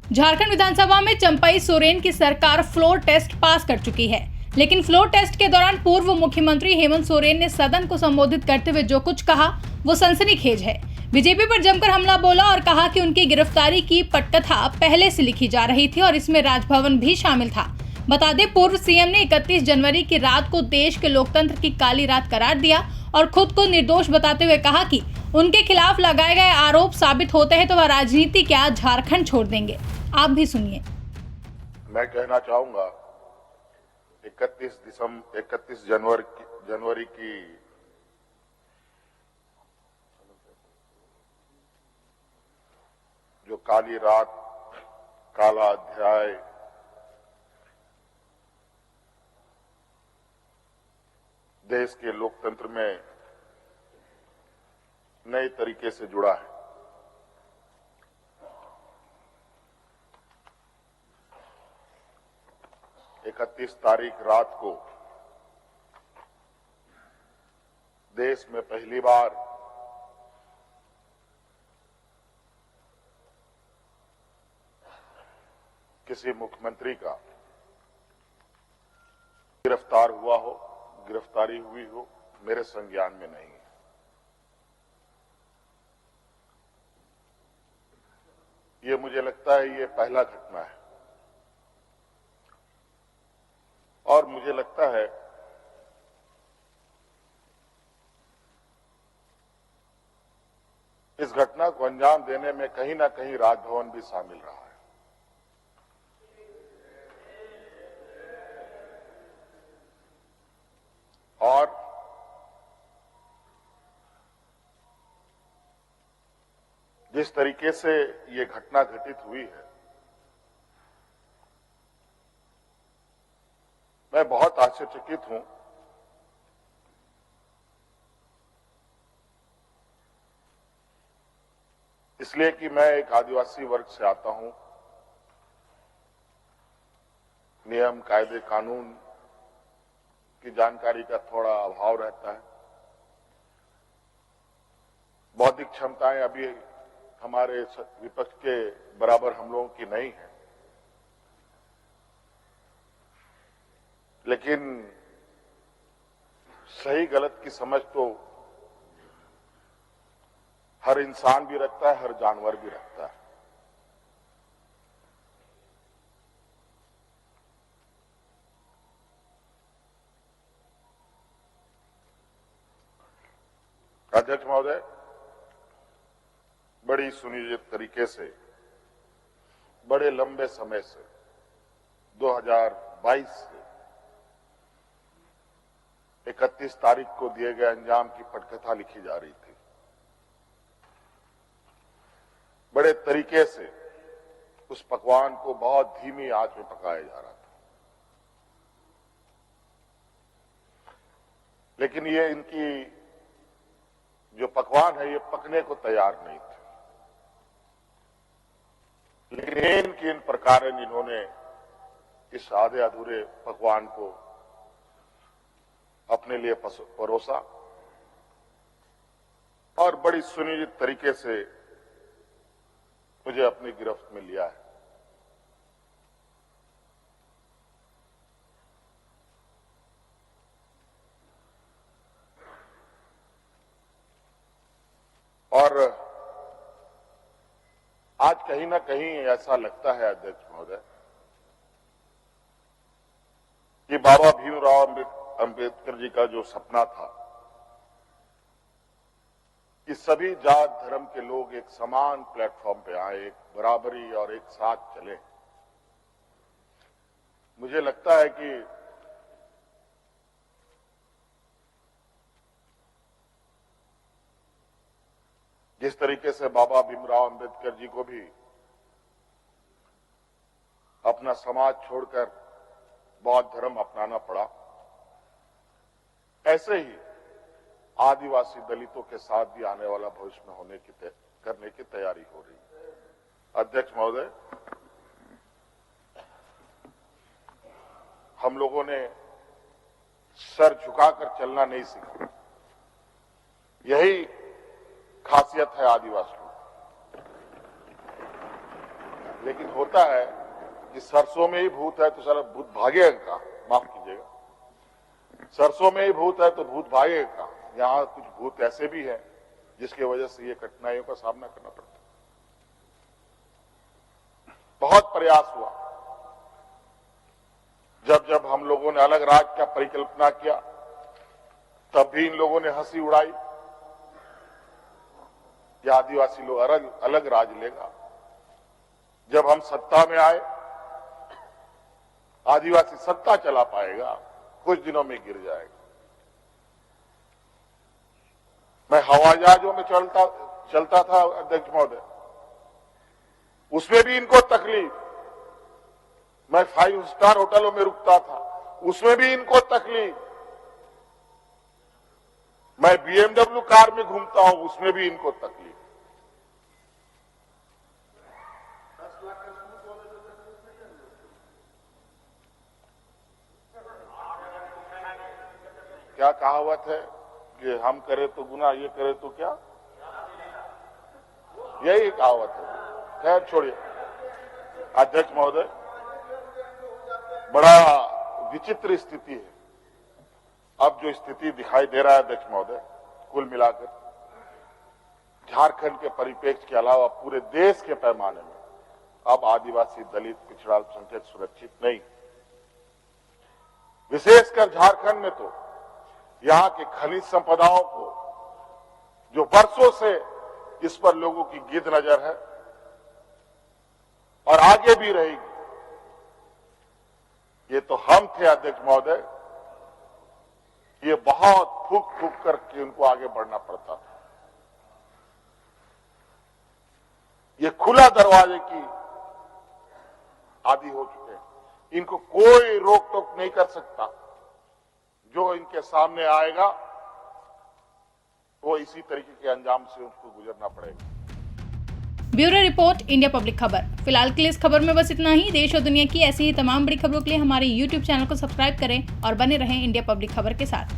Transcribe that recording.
झारखंड विधानसभा में चंपई सोरेन की सरकार फ्लोर टेस्ट पास कर चुकी है, लेकिन फ्लोर टेस्ट के दौरान पूर्व मुख्यमंत्री हेमंत सोरेन ने सदन को संबोधित करते हुए जो कुछ कहा वो सनसनीखेज है। बीजेपी पर जमकर हमला बोला और कहा कि उनकी गिरफ्तारी की पटकथा पहले से लिखी जा रही थी और इसमें राजभवन भी शामिल था। बता दें, पूर्व सीएम ने 31 जनवरी की रात को देश के लोकतंत्र की काली रात करार दिया और खुद को निर्दोष बताते हुए कहा कि उनके खिलाफ लगाए गए आरोप साबित होते हैं तो वह राजनीति क्या झारखंड छोड़ देंगे। आप भी सुनिए। मैं कहना चाहूंगा 31 जनवरी की जो काली रात, काला अध्याय देश के लोकतंत्र में नए तरीके से जुड़ा है। इकतीस तारीख रात को देश में पहली बार किसी मुख्यमंत्री का गिरफ्तार हुआ हो, गिरफ्तारी हुई हो, मेरे संज्ञान में नहीं है। ये मुझे लगता है ये पहला घटना है और मुझे लगता है इस घटना को अंजाम देने में कहीं ना कहीं राजभवन भी शामिल रहा है। और जिस तरीके से ये घटना घटित हुई है, मैं बहुत आश्चर्यचकित हूं। इसलिए कि मैं एक आदिवासी वर्ग से आता हूं। नियम, कायदे, कानून की जानकारी का थोड़ा अभाव रहता है। बौद्धिक क्षमताएं अभी हमारे विपक्ष के बराबर हम लोगों की नहीं है, लेकिन सही गलत की समझ तो हर इंसान भी रखता है, हर जानवर भी रखता है। अध्यक्ष महोदय, बड़ी सुनियोजित तरीके से, बड़े लंबे समय से 2022 से 31 तारीख को दिए गए अंजाम की पटकथा लिखी जा रही थी। बड़े तरीके से उस पकवान को बहुत धीमी आंच में पकाया जा रहा था, लेकिन ये इनकी जो पकवान है ये पकने को तैयार नहीं थे। लेकिन इन प्रकार इन्होंने इस आधे अधूरे पकवान को अपने लिए परोसा और बड़ी सुनियोजित तरीके से मुझे अपनी गिरफ्त में लिया है। और आज कहीं ना कहीं ऐसा लगता है अध्यक्ष महोदय कि बाबा भीमराव अंबेडकर जी का जो सपना था कि सभी जात धर्म के लोग एक समान प्लेटफॉर्म पे आए, एक बराबरी और एक साथ चले, मुझे लगता है कि जिस तरीके से बाबा भीमराव अंबेडकर जी को भी अपना समाज छोड़कर बौद्ध धर्म अपनाना पड़ा, ऐसे ही आदिवासी दलितों के साथ भी आने वाला भविष्य में करने की तैयारी हो रही है। अध्यक्ष महोदय, हम लोगों ने सर झुकाकर चलना नहीं सीखा। यही खासियत है आदिवासियों। लेकिन होता है कि सरसों में ही भूत है तो सारा भूत भागेगा कहाँ? माफ कीजिएगा, सरसों में ही भूत है तो भूत भागेगा कहाँ? यहाँ कुछ भूत ऐसे भी हैं जिसकी वजह से ये कठिनाइयों का सामना करना पड़ता है। बहुत प्रयास हुआ, जब जब हम लोगों ने अलग राज्य का परिकल्पना किया तब भी इन लोगों ने हंसी उड़ाई कि आदिवासी लोग अलग राज्य लेगा। जब हम सत्ता में आए, आदिवासी सत्ता चला पाएगा, कुछ दिनों में गिर जाएगा। मैं हवाई जहाजों में चलता था अध्यक्ष महोदय, उसमें भी इनको तकलीफ। मैं 5 स्टार होटलों में रुकता था, उसमें भी इनको तकलीफ। मैं BMW कार में घूमता हूं, उसमें भी इनको तकलीफ। क्या कहावत है कि हम करें तो गुनाह, ये करें तो क्या, यही कहावत है। खैर छोड़िए अध्यक्ष महोदय, बड़ा विचित्र स्थिति है। अब जो स्थिति दिखाई दे रहा है अध्यक्ष महोदय, कुल मिलाकर झारखंड के परिप्रेक्ष्य के अलावा पूरे देश के पैमाने में अब आदिवासी, दलित, पिछड़ा अल्पसंख्यक सुरक्षित नहीं। विशेषकर झारखंड में तो यहाँ के खनिज संपदाओं को, जो वर्षों से इस पर लोगों की गिद्ध नजर है और आगे भी रहेगी, ये तो हम थे अध्यक्ष महोदय, ये बहुत फूक फूक करके उनको आगे बढ़ना पड़ता था। ये खुला दरवाजे की आदी हो चुके हैं, इनको कोई रोक टोक नहीं कर सकता। जो इनके सामने आएगा वो इसी तरीके के अंजाम से उसको गुजरना पड़ेगा। ब्यूरो रिपोर्ट, इंडिया पब्लिक खबर। फिलहाल के लिए इस खबर में बस इतना ही। देश और दुनिया की ऐसी ही तमाम बड़ी खबरों के लिए हमारे YouTube चैनल को सब्सक्राइब करें और बने रहें इंडिया पब्लिक खबर के साथ।